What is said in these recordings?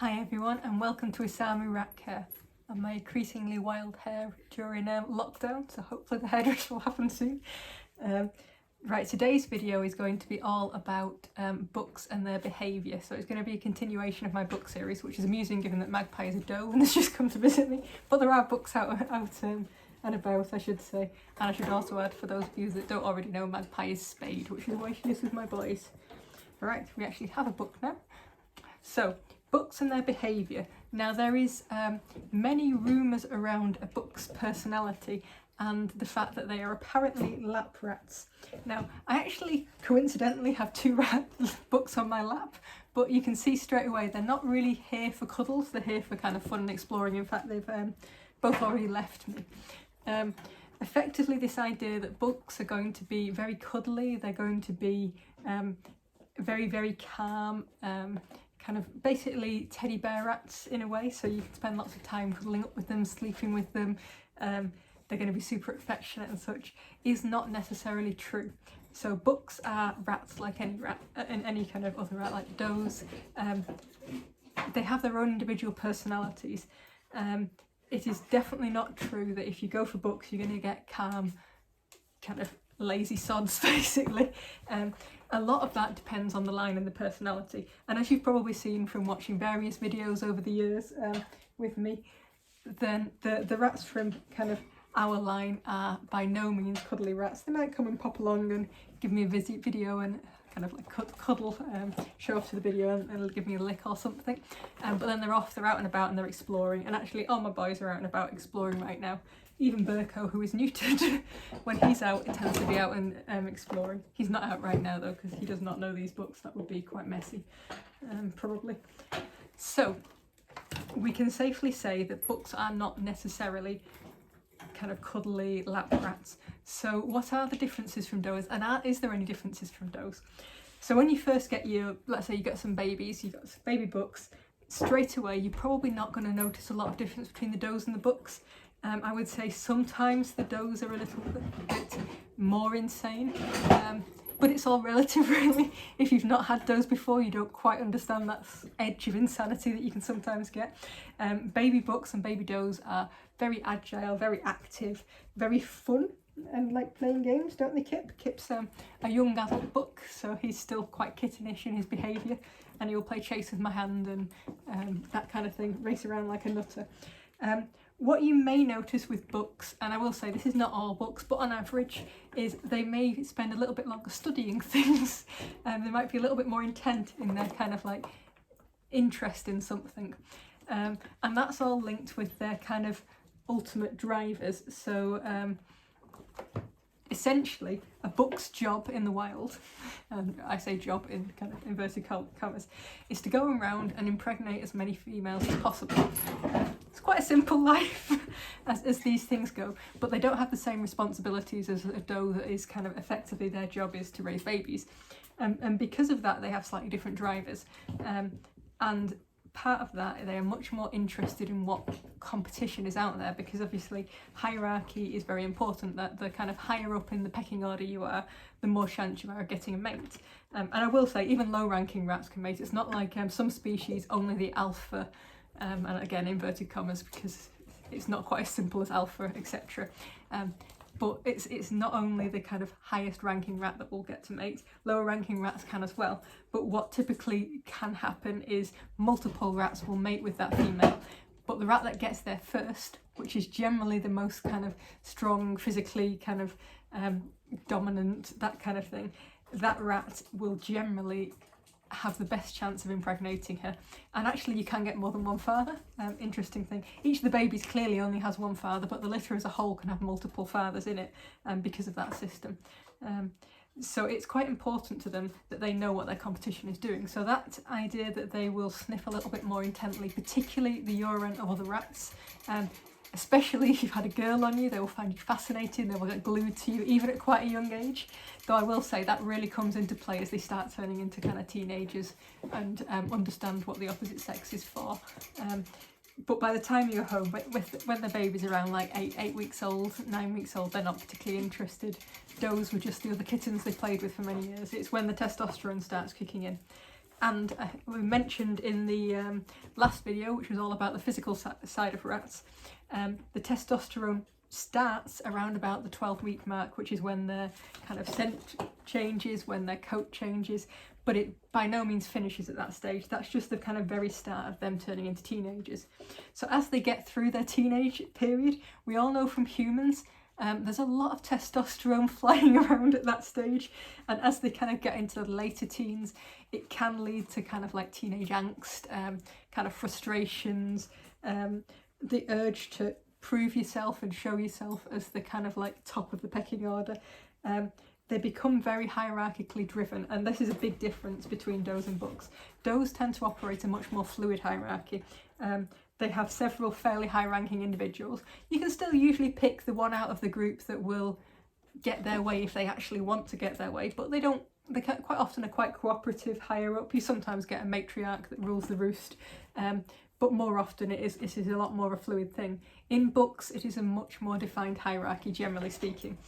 Hi everyone and welcome to Isamu Rat Care and my increasingly wild hair during lockdown, so hopefully the hairdresser will happen soon. Right, today's video is going to be all about books and their behaviour, so it's going to be a continuation of my book series, which is amusing given that Magpie is a doe and has just come to visit me, but there are books out and about, I should say. And I should also add, for those of you that don't already know, Magpie is spayed, which is the way she is with my boys. Right, we actually have a book now. So, books and their behaviour. Now there is many rumours around a book's personality and the fact that they are apparently lap rats. Now I actually coincidentally have two books on my lap, but you can see straight away they're not really here for cuddles, they're here for kind of fun and exploring. In fact, they've both already left me. Effectively, this idea that books are going to be very cuddly, they're going to be very, very calm, kind of basically teddy bear rats in a way, so you can spend lots of time cuddling up with them, sleeping with them, they're going to be super affectionate and such, is not necessarily true. So books are rats like any rat, and any kind of other rat like does. They have their own individual personalities. It is definitely not true that if you go for books you're going to get calm, kind of lazy sods basically. A lot of that depends on the line and the personality, and as you've probably seen from watching various videos over the years with me, then the rats from kind of our line are by no means cuddly rats. They might come and pop along and give me a video and kind of like cuddle, show off to the video and give me a lick or something, but then they're off, they're out and about and they're exploring. And actually all my boys are out and about exploring right now. Even Burko, who is neutered, when he's out it tends to be out and exploring. He's not out right now though because he does not know these books. That would be quite messy, probably. So we can safely say that books are not necessarily kind of cuddly lap rats. So what are the differences from does, and is there any differences from does? So when you first get your, let's say you get some babies, you've got some baby books, straight away you're probably not going to notice a lot of difference between the does and the books. I would say sometimes the does are a little bit more insane, but it's all relative really. If you've not had does before, you don't quite understand that edge of insanity that you can sometimes get. Baby books and baby does are very agile, very active, very fun, and like playing games, don't they, Kip? Kip's a young adult book, so he's still quite kittenish in his behaviour, and he'll play chase with my hand and that kind of thing, race around like a nutter. What you may notice with books, and I will say this is not all books, but on average, is they may spend a little bit longer studying things. They might be a little bit more intent in their kind of like interest in something. And that's all linked with their kind of ultimate drivers. So essentially a book's job in the wild, and I say job in kind of inverted commas, is to go around and impregnate as many females as possible. It's quite a simple life as these things go, but they don't have the same responsibilities as a doe that is kind of effectively their job is to raise babies. And because of that they have slightly different drivers, and part of that they are much more interested in what competition is out there, because obviously hierarchy is very important, that the kind of higher up in the pecking order you are, the more chance you are of getting a mate. And I will say even low ranking rats can mate. It's not like some species only the alpha, and again inverted commas because it's not quite as simple as alpha, etc. But it's not only the kind of highest ranking rat that will get to mate, lower ranking rats can as well. But what typically can happen is multiple rats will mate with that female, but the rat that gets there first, which is generally the most kind of strong, physically kind of dominant, that kind of thing, that rat will generally have the best chance of impregnating her. And actually you can get more than one father. Interesting thing, each of the babies clearly only has one father, but the litter as a whole can have multiple fathers in it because of that system. So it's quite important to them that they know what their competition is doing. So that idea that they will sniff a little bit more intently, particularly the urine of other rats, especially if you've had a girl on you, they will find you fascinating, they will get glued to you even at quite a young age. Though I will say that really comes into play as they start turning into kind of teenagers and understand what the opposite sex is for. But by the time you're home, when the baby's around like 8 weeks old, 9 weeks old, they're not particularly interested. Does were just the other kittens they played with for many years. It's when the testosterone starts kicking in. And we mentioned in the last video, which was all about the physical side of rats, the testosterone starts around about the 12-week mark, which is when their kind of scent changes, when their coat changes, but it by no means finishes at that stage. That's just the kind of very start of them turning into teenagers. So as they get through their teenage period, we all know from humans there's a lot of testosterone flying around at that stage, and as they kind of get into the later teens, it can lead to kind of like teenage angst, kind of frustrations, the urge to prove yourself and show yourself as the kind of like top of the pecking order. They become very hierarchically driven, and this is a big difference between does and bucks. Does tend to operate a much more fluid hierarchy. They have several fairly high-ranking individuals. You can still usually pick the one out of the group that will get their way if they actually want to get their way, but they quite often are quite cooperative higher up. You sometimes get a matriarch that rules the roost, but more often it is a lot more a fluid thing. In books, it is a much more defined hierarchy, generally speaking.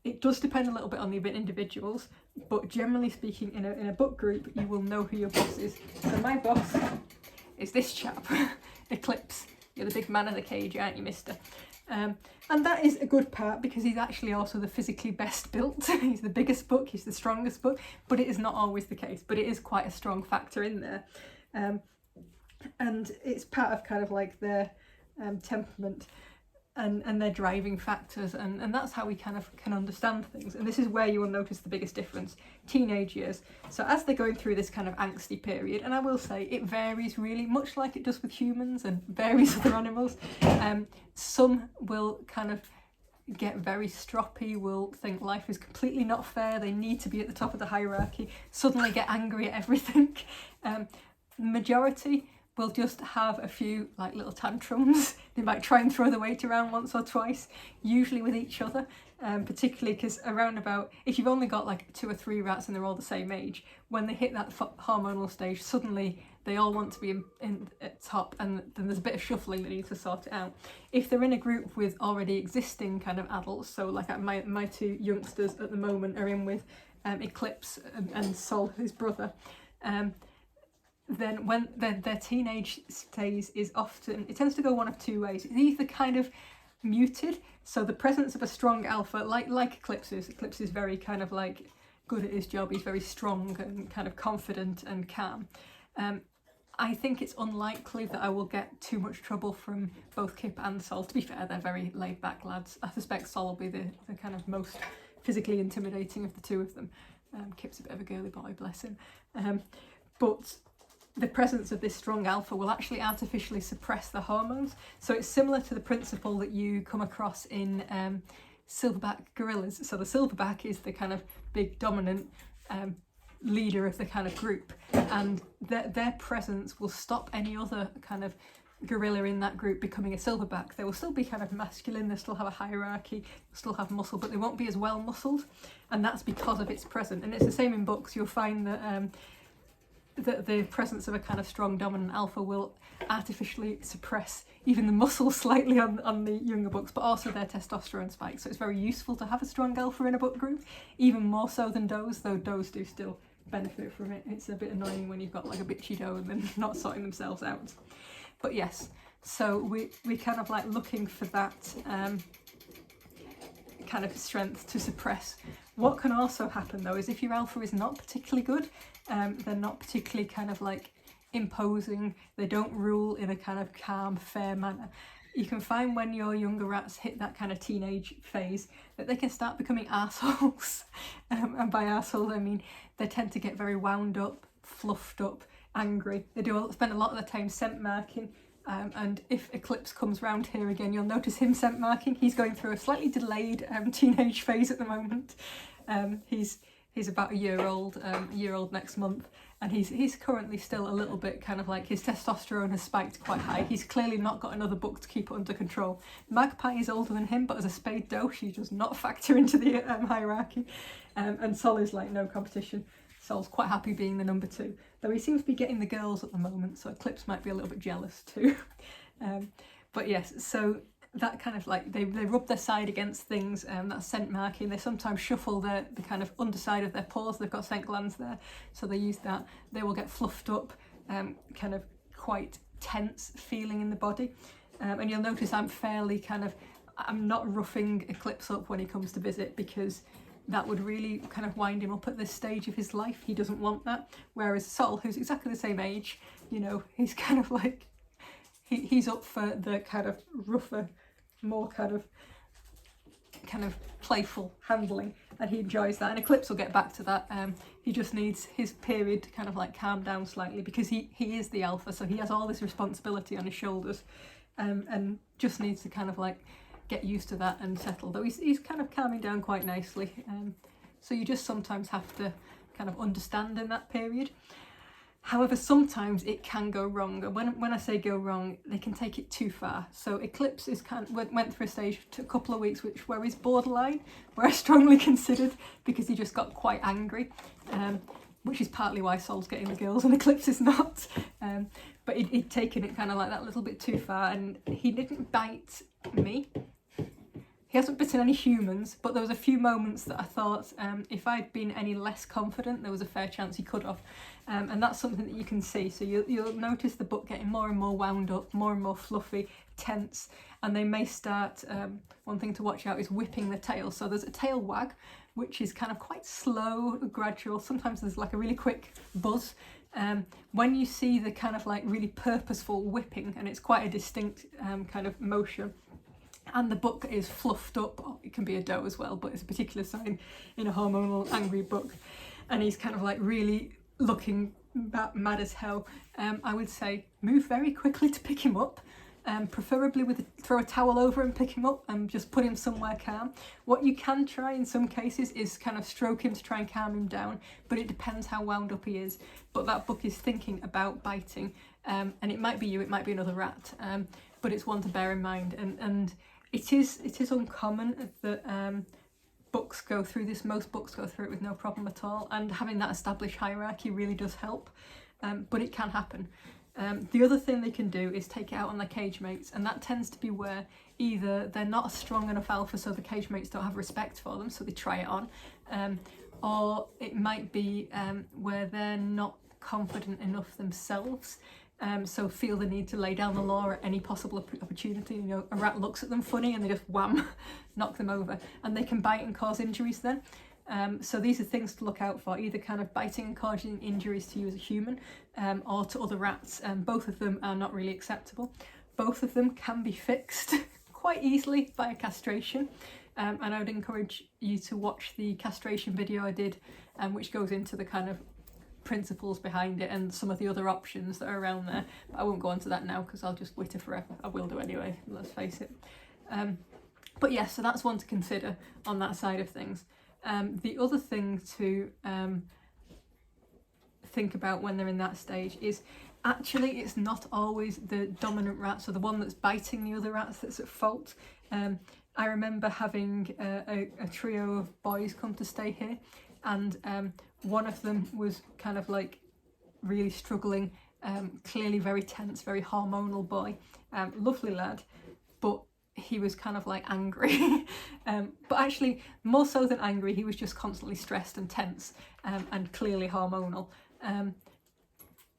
It does depend a little bit on the individuals, but generally speaking, in a book group, you will know who your boss is. So my boss is this chap, Eclipse. You're the big man in the cage, aren't you, mister? And that is a good part, because he's actually also the physically best built. He's the biggest book, he's the strongest book, but it is not always the case, but it is quite a strong factor in there. And it's part of kind of like their temperament and their driving factors, and that's how we kind of can understand things. And this is where you will notice the biggest difference. Teenage years. So as they're going through this kind of angsty period, and I will say it varies really, much like it does with humans and various other animals. Some will kind of get very stroppy, will think life is completely not fair, they need to be at the top of the hierarchy, suddenly get angry at everything. The majority will just have a few like little tantrums. They might try and throw the weight around once or twice, usually with each other, particularly because around about, if you've only got like 2 or 3 rats and they're all the same age, when they hit that hormonal stage, suddenly they all want to be in at top, and then there's a bit of shuffling that needs to sort it out. If they're in a group with already existing kind of adults, so like my 2 youngsters at the moment are in with Eclipse and Sol, his brother, then when their teenage phase is often, it tends to go one of 2 ways. It's either kind of muted, so the presence of a strong alpha, like Eclipse is very kind of like good at his job, he's very strong and kind of confident and calm. I think it's unlikely that I will get too much trouble from both Kip and Sol. To be fair, they're very laid back lads. I suspect Sol will be the kind of most physically intimidating of the 2 of them. Kip's a bit of a girly boy, bless him. But the presence of this strong alpha will actually artificially suppress the hormones. So it's similar to the principle that you come across in silverback gorillas. So the silverback is the kind of big dominant leader of the kind of group, and their presence will stop any other kind of gorilla in that group becoming a silverback. They will still be kind of masculine, they'll still have a hierarchy, they'll still have muscle, but they won't be as well muscled, and that's because of its presence. And it's the same in books. You'll find that that the presence of a kind of strong dominant alpha will artificially suppress even the muscles slightly on the younger books, but also their testosterone spike. So it's very useful to have a strong alpha in a book group, even more so than does, though does do still benefit from it. It's a bit annoying when you've got like a bitchy doe and then not sorting themselves out. But yes, so we kind of like looking for that kind of strength to suppress. What can also happen though is if your alpha is not particularly good, they're not particularly kind of like imposing, they don't rule in a kind of calm, fair manner, you can find when your younger rats hit that kind of teenage phase that they can start becoming arseholes. And by arseholes I mean they tend to get very wound up, fluffed up, angry. They do spend a lot of the time scent marking. And if Eclipse comes round here again, you'll notice him scent marking. He's going through a slightly delayed teenage phase at the moment. He's about a year old next month, and he's currently still a little bit kind of like, his testosterone has spiked quite high. He's clearly not got another book to keep it under control. Magpie is older than him, but as a spayed doe, she does not factor into the hierarchy. And Sol is like no competition. Sol's quite happy being the number 2, though he seems to be getting the girls at the moment, so Eclipse might be a little bit jealous too. But yes, so that kind of like, they rub their side against things, that's scent marking. They sometimes shuffle the kind of underside of their paws, they've got scent glands there, so they use that. They will get fluffed up, kind of quite tense feeling in the body. And you'll notice I'm not roughing Eclipse up when he comes to visit, because that would really kind of wind him up at this stage of his life. He doesn't want that. Whereas Sol, who's exactly the same age, you know, he's kind of like, he's up for the kind of rougher, more kind of playful handling, and he enjoys that. And Eclipse will get back to that. He just needs his period to kind of like calm down slightly, because he is the alpha, so he has all this responsibility on his shoulders, and just needs to kind of like get used to that and settle, though he's kind of calming down quite nicely. So you just sometimes have to kind of understand in that period. However, sometimes it can go wrong, and when I say go wrong, they can take it too far. So Eclipse went through a stage, took a couple of weeks, where he's borderline, where I strongly considered, because he just got quite angry, which is partly why Sol's getting the girls and Eclipse is not. But he'd taken it kind of like that a little bit too far, and he didn't bite me. He hasn't bitten any humans, but there was a few moments that I thought, if I'd been any less confident, there was a fair chance he could have. And that's something that you can see. So you'll notice the butt getting more and more wound up, more and more fluffy, tense, and they may start, one thing to watch out is whipping the tail. So there's a tail wag, which is kind of quite slow, gradual. Sometimes there's like a really quick buzz. When you see the kind of like really purposeful whipping, and it's quite a distinct kind of motion, and the buck is fluffed up, it can be a doe as well, but it's a particular sign in a hormonal angry buck, and he's kind of like really looking mad as hell, I would say move very quickly to pick him up, preferably throw a towel over and pick him up and just put him somewhere calm. What you can try in some cases is kind of stroke him to try and calm him down, but it depends how wound up he is. But that buck is thinking about biting, and it might be you, it might be another rat, but it's one to bear in mind. And it is uncommon that books go through this. Most books go through it with no problem at all, and having that established hierarchy really does help, but it can happen. The other thing they can do is take it out on their cage mates, and that tends to be where either they're not a strong enough alpha, so the cage mates don't have respect for them, so they try it on, or it might be where they're not confident enough themselves, so feel the need to lay down the law at any possible opportunity. You know, a rat looks at them funny and they just wham, knock them over, and they can bite and cause injuries then. So these are things to look out for, either kind of biting and causing injuries to you as a human, or to other rats. Both of them are not really acceptable. Both of them can be fixed quite easily by a castration, and I would encourage you to watch the castration video I did, which goes into the kind of principles behind it and some of the other options that are around there. But I won't go on to that now because I'll just witter forever. I will do anyway, let's face it. But yeah, so that's one to consider on that side of things. The other thing to think about when they're in that stage is actually it's not always the dominant rat, so the one that's biting the other rats, that's at fault. I remember having a trio of boys come to stay here, and one of them was kind of like really struggling, clearly very tense, very hormonal boy, lovely lad, but he was kind of like angry. But actually more so than angry, he was just constantly stressed and tense, and clearly hormonal,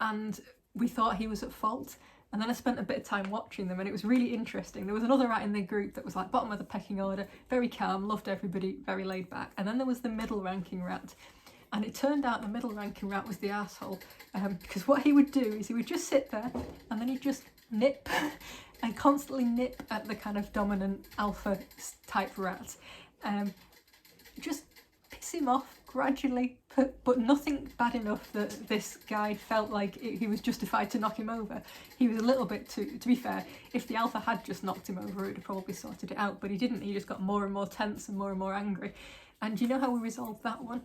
and we thought he was at fault. And then I spent a bit of time watching them, and it was really interesting. There was another rat in the group that was like bottom of the pecking order, very calm, loved everybody, very laid back. And then there was the middle ranking rat, and it turned out the middle ranking rat was the arsehole, because what he would do is he would just sit there and then he'd just nip and constantly nip at the kind of dominant alpha type rat, just piss him off gradually, but nothing bad enough that this guy felt like he was justified to knock him over. He was a little bit to be fair, if the alpha had just knocked him over, it would have probably sorted it out, but he didn't. He just got more and more tense and more angry. And you know how we resolved that one?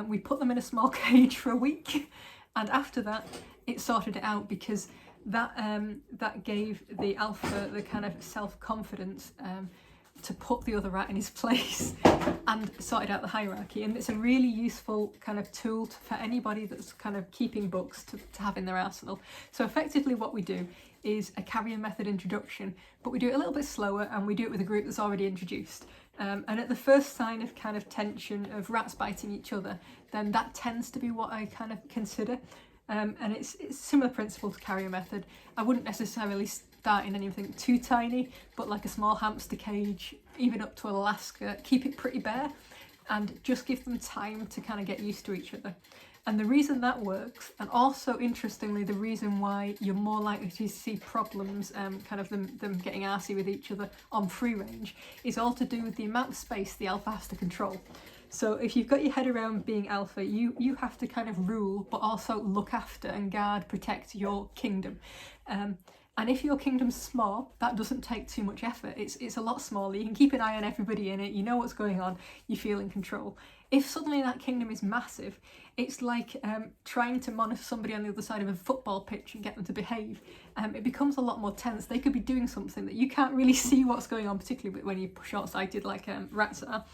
We put them in a small cage for a week, and after that it sorted it out, because that gave the alpha the kind of self-confidence to put the other rat in his place and sorted out the hierarchy. And it's a really useful kind of tool for anybody that's kind of keeping books to have in their arsenal. So effectively what we do is a carrier method introduction, but we do it a little bit slower and we do it with a group that's already introduced. And at the first sign of kind of tension of rats biting each other, then that tends to be what I kind of consider. And it's similar principle to carrier method. I wouldn't necessarily start in anything too tiny, but like a small hamster cage, even up to Alaska, keep it pretty bare and just give them time to kind of get used to each other. And the reason that works, and also interestingly the reason why you're more likely to see problems, kind of them getting arsey with each other on free range, is all to do with the amount of space the alpha has to control. So if you've got your head around being alpha, you have to kind of rule, but also look after and guard, protect your kingdom. And if your kingdom's small, that doesn't take too much effort. It's a lot smaller. You can keep an eye on everybody in it. You know what's going on. You feel in control. If suddenly that kingdom is massive, it's like trying to monitor somebody on the other side of a football pitch and get them to behave. It becomes a lot more tense. They could be doing something that you can't really see what's going on, particularly when you're short-sighted like rats are.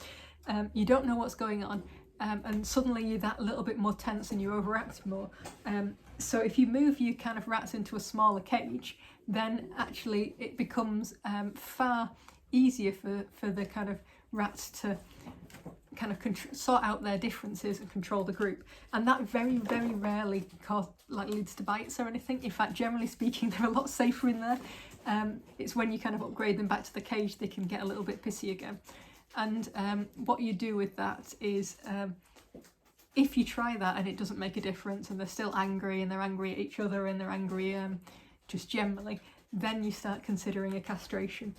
You don't know what's going on. And suddenly you're that little bit more tense and you overact more. So if you move your kind of rats into a smaller cage, then actually it becomes far easier for the kind of rats to kind of sort out their differences and control the group. And that very, very rarely leads to bites or anything. In fact, generally speaking, they're a lot safer in there. It's when you kind of upgrade them back to the cage, they can get a little bit pissy again. And what you do with that is, if you try that and it doesn't make a difference and they're still angry and they're angry at each other and they're angry just generally, then you start considering a castration,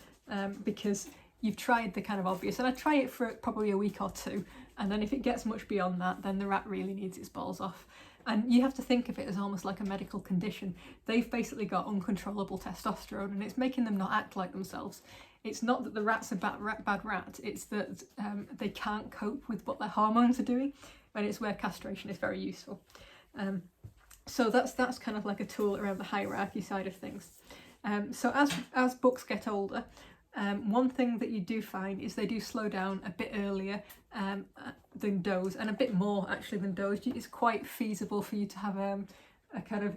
because you've tried the kind of obvious. And I try it for probably a week or two, and then if it gets much beyond that, then the rat really needs its balls off. And you have to think of it as almost like a medical condition. They've basically got uncontrollable testosterone and it's making them not act like themselves. It's not that the rat's a bad rat, it's that they can't cope with what their hormones are doing, and it's where castration is very useful. So that's kind of like a tool around the hierarchy side of things. So as books get older, one thing that you do find is they do slow down a bit earlier than does, and a bit more actually than does. It's quite feasible for you to have a kind of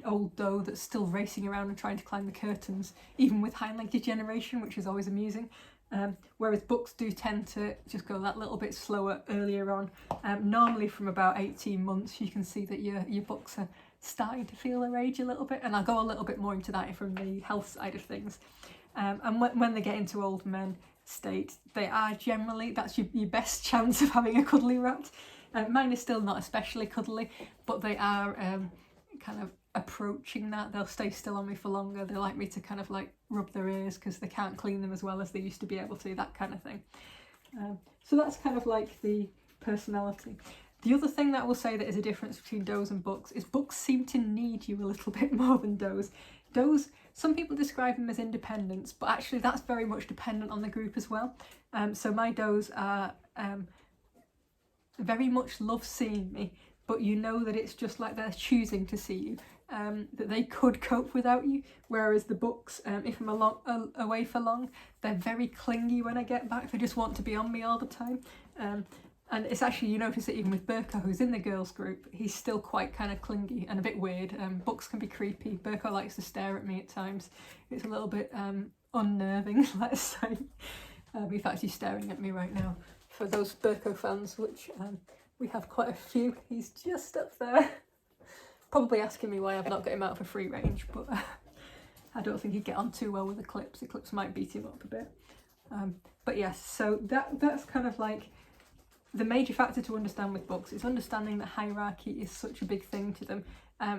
old doe that's still racing around and trying to climb the curtains, even with hind-leg degeneration, which is always amusing. Whereas books do tend to just go that little bit slower earlier on. Normally from about 18 months you can see that your books are starting to feel their age a little bit, and I'll go a little bit more into that from the health side of things. And when they get into old men state, they are generally, that's your best chance of having a cuddly rat. Mine is still not especially cuddly, but they are kind of approaching that. They'll stay still on me for longer. They like me to kind of like rub their ears because they can't clean them as well as they used to be able to, that kind of thing. So that's kind of like the personality. The other thing that I will say that is a difference between does and bucks is bucks seem to need you a little bit more than does. Does, some people describe them as independents, but actually that's very much dependent on the group as well. So my does are very much love seeing me, but you know that it's just like they're choosing to see you, that they could cope without you. Whereas the bucks, if I'm away for long, they're very clingy when I get back. They just want to be on me all the time. And it's actually, you notice it even with Burko, who's in the girls group, he's still quite kind of clingy and a bit weird. Bucks can be creepy. Burko likes to stare at me at times. It's a little bit unnerving, let's say. In fact, he's staring at me right now. For those Burko fans, which we have quite a few, he's just up there. Probably asking me why I've not got him out for free range, but I don't think he'd get on too well with Eclipse. Eclipse might beat him up a bit. But yes, so that's kind of like the major factor to understand with books is understanding that hierarchy is such a big thing to them.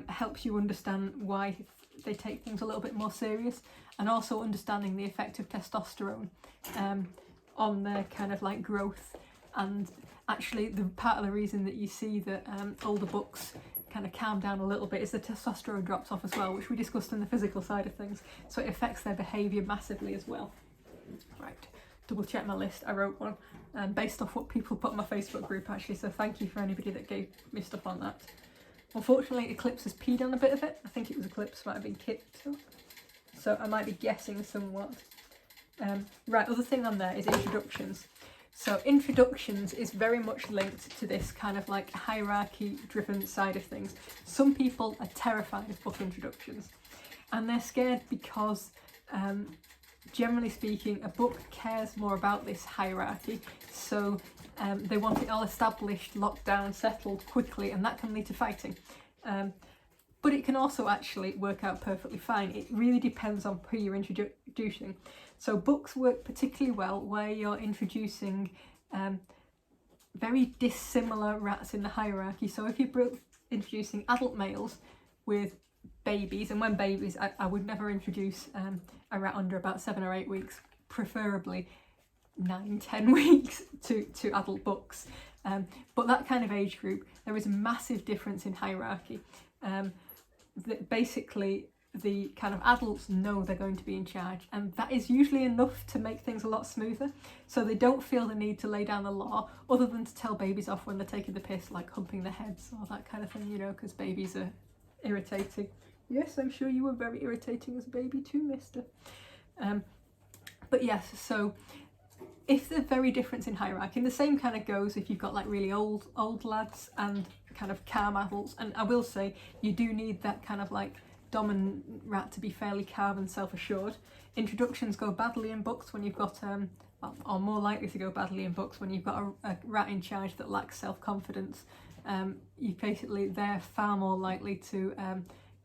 Helps you understand why they take things a little bit more serious, and also understanding the effect of testosterone on their kind of like growth. And actually the part of the reason that you see that older books kind of calm down a little bit is the testosterone drops off as well, which we discussed in the physical side of things, so it affects their behaviour massively as well. Right, double check my list. I wrote one based off what people put in my Facebook group actually, so thank you for anybody that gave me stuff on that. Unfortunately Eclipse has peed on a bit of it. I think it was Eclipse, might have been kicked, so I might be guessing somewhat. Right, other thing on there is introductions. So introductions is very much linked to this kind of like hierarchy driven side of things. Some people are terrified of book introductions, and they're scared because generally speaking a book cares more about this hierarchy, so they want it all established, locked down, settled quickly, and that can lead to fighting. But it can also actually work out perfectly fine. It really depends on who you're introducing. So books work particularly well where you're introducing very dissimilar rats in the hierarchy. So if you're introducing adult males with babies, and when babies, I would never introduce a rat under about 7 or 8 weeks, preferably 9-10 weeks to adult books. But that kind of age group, there is a massive difference in hierarchy. Basically the kind of adults know they're going to be in charge, and that is usually enough to make things a lot smoother, so they don't feel the need to lay down the law other than to tell babies off when they're taking the piss, like humping their heads or that kind of thing, you know, because babies are irritating. Yes, I'm sure you were very irritating as a baby too, mister. But yes, so if they're very different in hierarchy, and the same kind of goes if you've got like really old lads and kind of calm adults, and I will say you do need that kind of like dominant rat to be fairly calm and self-assured. Introductions go badly in books when you've got or more likely to go badly in books when you've got a rat in charge that lacks self-confidence. They're far more likely to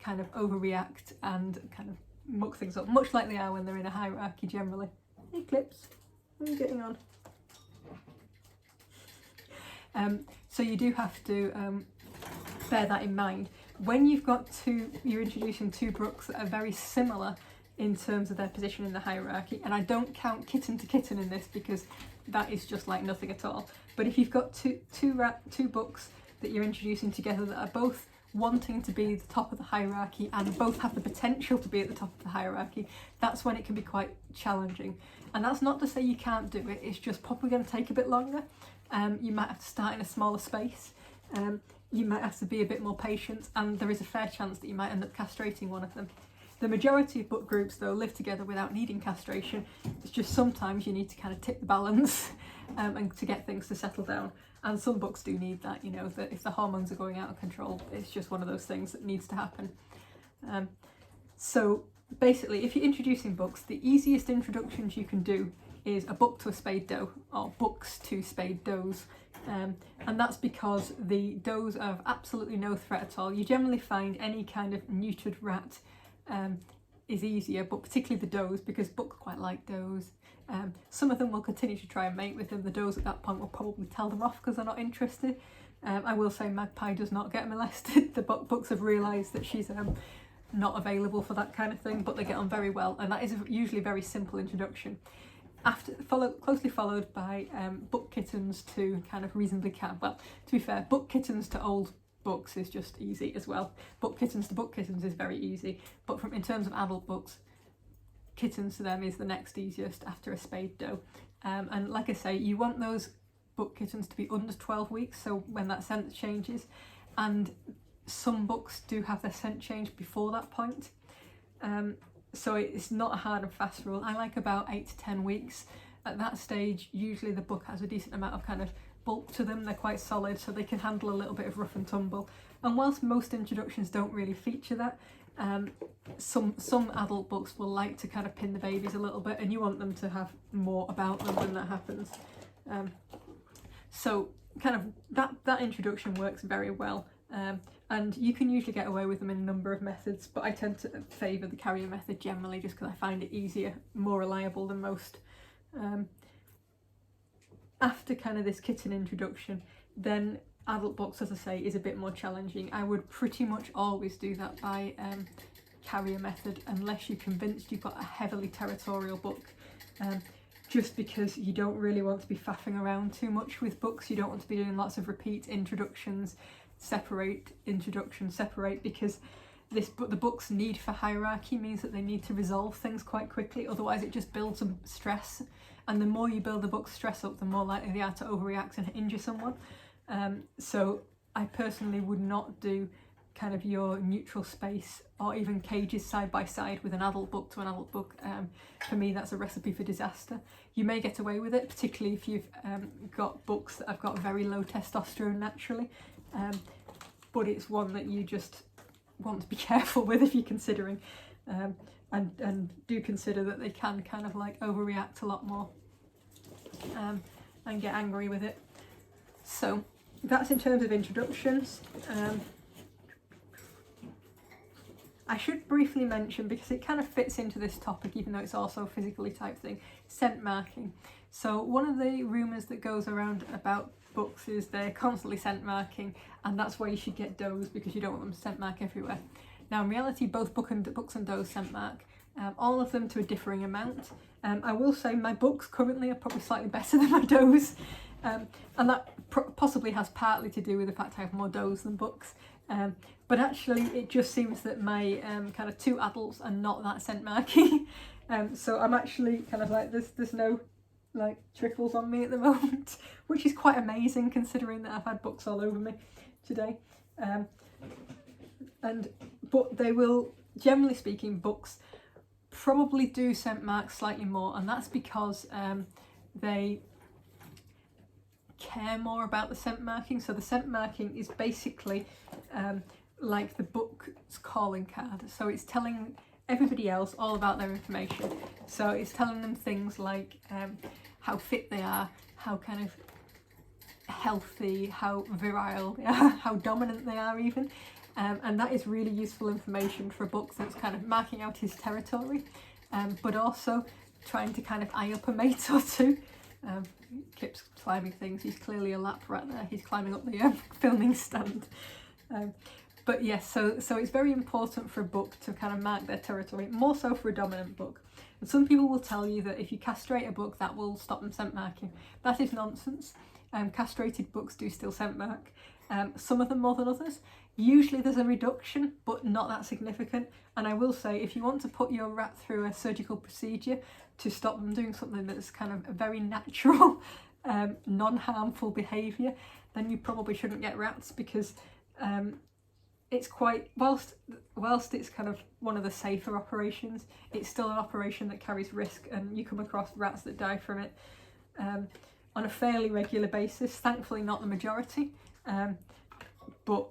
kind of overreact and kind of muck things up, much like they are when they're in a hierarchy generally. Hey Clips, how are you getting on? So you do have to bear that in mind. When you're introducing two books that are very similar in terms of their position in the hierarchy, and I don't count kitten to kitten in this because that is just like nothing at all, but if you've got two books that you're introducing together that are both wanting to be the top of the hierarchy and both have the potential to be at the top of the hierarchy, that's when it can be quite challenging. And that's not to say you can't do it, it's just probably going to take a bit longer. You might have to start in a smaller space. You might have to be a bit more patient, and there is a fair chance that you might end up castrating one of them. The majority of book groups though live together without needing castration. It's just sometimes you need to kind of tip the balance and to get things to settle down. And some books do need that, you know, that if the hormones are going out of control, it's just one of those things that needs to happen. So basically, if you're introducing books, the easiest introductions you can do is a book to a spayed doe, or books to spayed does. And that's because the does are of absolutely no threat at all. You generally find any kind of neutered rat is easier, but particularly the does, because books quite like does. Some of them will continue to try and mate with them. The does at that point will probably tell them off because they're not interested. I will say Magpie does not get molested. The books have realised that she's not available for that kind of thing, but they get on very well, and that is usually a very simple introduction. Closely followed by book kittens to kind of reasonably calm. Well, to be fair, book kittens to old books is just easy as well. Book kittens to book kittens is very easy, but in terms of adult books, kittens to them is the next easiest after a spayed doe. And like I say, you want those book kittens to be under 12 weeks, so when that scent changes, and some books do have their scent changed before that point. So it's not a hard and fast rule. I like about 8 to 10 weeks. At that stage, usually the book has a decent amount of kind of bulk to them. They're quite solid, so they can handle a little bit of rough and tumble. And whilst most introductions don't really feature that, some adult books will like to kind of pin the babies a little bit, and you want them to have more about them when that happens. So kind of that introduction works very well. And you can usually get away with them in a number of methods, but I tend to favour the carrier method generally just because I find it easier, more reliable than most. After kind of this kitten introduction, then adult books, as I say, is a bit more challenging. I would pretty much always do that by carrier method, unless you're convinced you've got a heavily territorial book. Just because you don't really want to be faffing around too much with books. You don't want to be doing lots of repeat introductions, separate, because the book's need for hierarchy means that they need to resolve things quite quickly, otherwise it just builds some stress, and the more you build the book's stress up, the more likely they are to overreact and injure someone. So I personally would not do kind of your neutral space, or even cages side by side with an adult book to an adult book, for me that's a recipe for disaster. You may get away with it, particularly if you've got books that have got very low testosterone naturally, but it's one that you just want to be careful with if you're considering, and do consider that they can kind of like overreact a lot more, and get angry with it. So that's in terms of introductions. I should briefly mention, because it kind of fits into this topic even though it's also a physically type thing, scent marking. So one of the rumours that goes around about books is they're constantly scent marking, and that's why you should get does, because you don't want them to scent mark everywhere. Now in reality both books and does scent mark, all of them to a differing amount. I will say my books currently are probably slightly better than my does, and that possibly has partly to do with the fact I have more does than books. But actually it just seems that my kind of 2 adults are not that scent marky. So I'm actually kind of like, there's no like trickles on me at the moment, which is quite amazing considering that I've had books all over me today. But they will, generally speaking, books probably do scent mark slightly more, and that's because they care more about the scent marking. So the scent marking is basically like the book's calling card, so it's telling everybody else all about their information. So it's telling them things like how fit they are, how kind of healthy, how virile they are, how dominant they are even, and that is really useful information for a book that's kind of marking out his territory, but also trying to kind of eye up a mate or two. Kip's climbing things, he's clearly a lap rat there, he's climbing up the filming stand. But yes, so it's very important for a book to kind of mark their territory, more so for a dominant book. And some people will tell you that if you castrate a book that will stop them scent marking. That is nonsense. Castrated books do still scent mark, some of them more than others. Usually there's a reduction, but not that significant. And I will say, if you want to put your rat through a surgical procedure to stop them doing something that's kind of a very natural, non-harmful behaviour, then you probably shouldn't get rats, because it's quite, whilst it's kind of one of the safer operations, it's still an operation that carries risk, and you come across rats that die from it on a fairly regular basis. Thankfully not the majority, but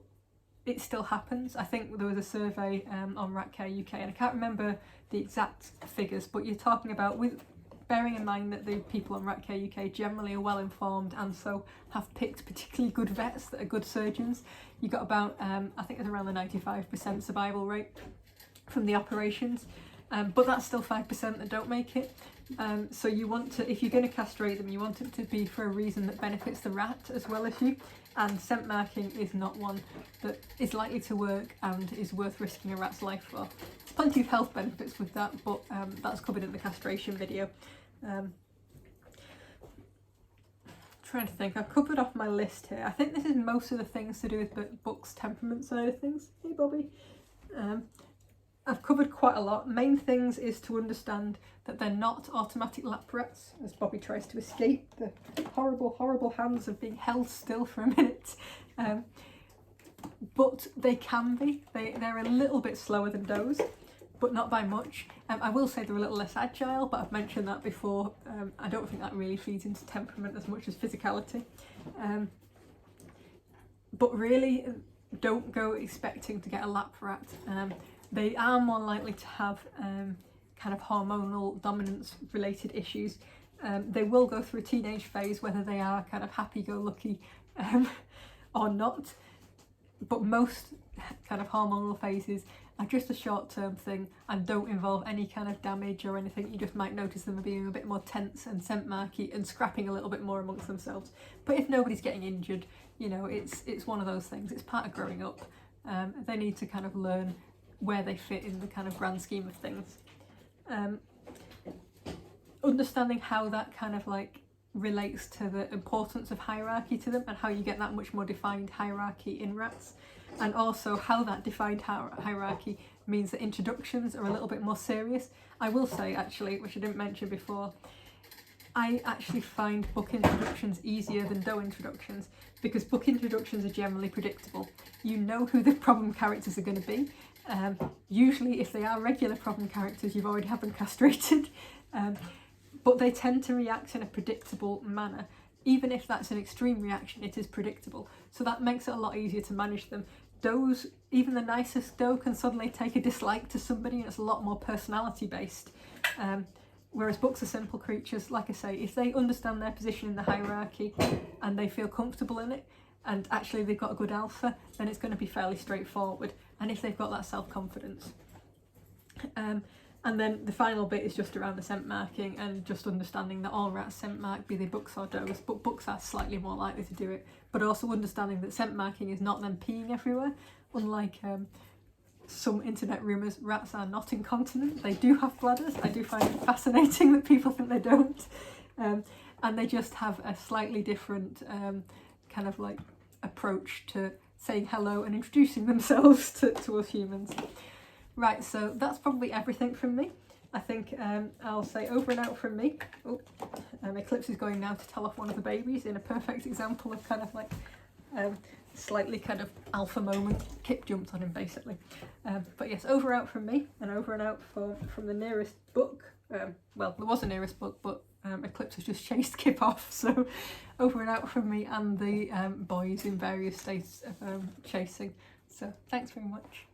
it still happens. I think there was a survey on Rat Care UK, and I can't remember the exact figures, but you're talking about, with bearing in mind that the people on Rat Care UK generally are well informed and so have picked particularly good vets that are good surgeons. You got about I think it's around the 95% survival rate from the operations, but that's still 5% that don't make it. So you want to, if you're going to castrate them, you want it to be for a reason that benefits the rat as well as you, and scent marking is not one that is likely to work and is worth risking a rat's life for. There's plenty of health benefits with that, but that's covered in the castration video. Trying to think, I've covered off my list here. I think this is most of the things to do with the book's temperament side of things. Hey Bobby. I've covered quite a lot. Main things is to understand that they're not automatic lap rats, as Bobby tries to escape the horrible, horrible hands of being held still for a minute. But they can be. They're a little bit slower than does, but not by much. I will say they're a little less agile, but I've mentioned that before. I don't think that really feeds into temperament as much as physicality. But really, don't go expecting to get a lap rat. They are more likely to have kind of hormonal dominance related issues. They will go through a teenage phase, whether they are kind of happy-go-lucky or not, but most kind of hormonal phases are just a short-term thing and don't involve any kind of damage or anything. You just might notice them being a bit more tense and scent marky and scrapping a little bit more amongst themselves. But if nobody's getting injured, you know, it's one of those things. It's part of growing up. They need to kind of learn where they fit in the kind of grand scheme of things. Understanding how that kind of like relates to the importance of hierarchy to them, and how you get that much more defined hierarchy in rats, and also how that defined hierarchy means that introductions are a little bit more serious. I will say actually, which I didn't mention before, I actually find book introductions easier than doe introductions, because book introductions are generally predictable. You know who the problem characters are going to be. Usually if they are regular problem characters, you've already had them castrated, but they tend to react in a predictable manner. Even if that's an extreme reaction, it is predictable, so that makes it a lot easier to manage them. Does, even the nicest doe can suddenly take a dislike to somebody, and it's a lot more personality based. Whereas books are simple creatures. Like I say, if they understand their position in the hierarchy and they feel comfortable in it, and actually they've got a good alpha, then it's going to be fairly straightforward. And if they've got that self-confidence. And then the final bit is just around the scent marking, and just understanding that all rats scent mark, be they books or does, but books are slightly more likely to do it. But also understanding that scent marking is not them peeing everywhere. Unlike some internet rumours, rats are not incontinent. They do have bladders. I do find it fascinating that people think they don't. And they just have a slightly different kind of like approach to saying hello and introducing themselves to us humans. Right, so that's probably everything from me. I think I'll say over and out from me. Oh, Eclipse is going now to tell off one of the babies in a perfect example of kind of like slightly kind of alpha moment. Kip jumped on him basically. But yes, over and out from me, and over and out from the nearest book. Well, there was a nearest book, but Eclipse has just chased Kip off, so over and out from me and the boys in various states of chasing. So thanks very much.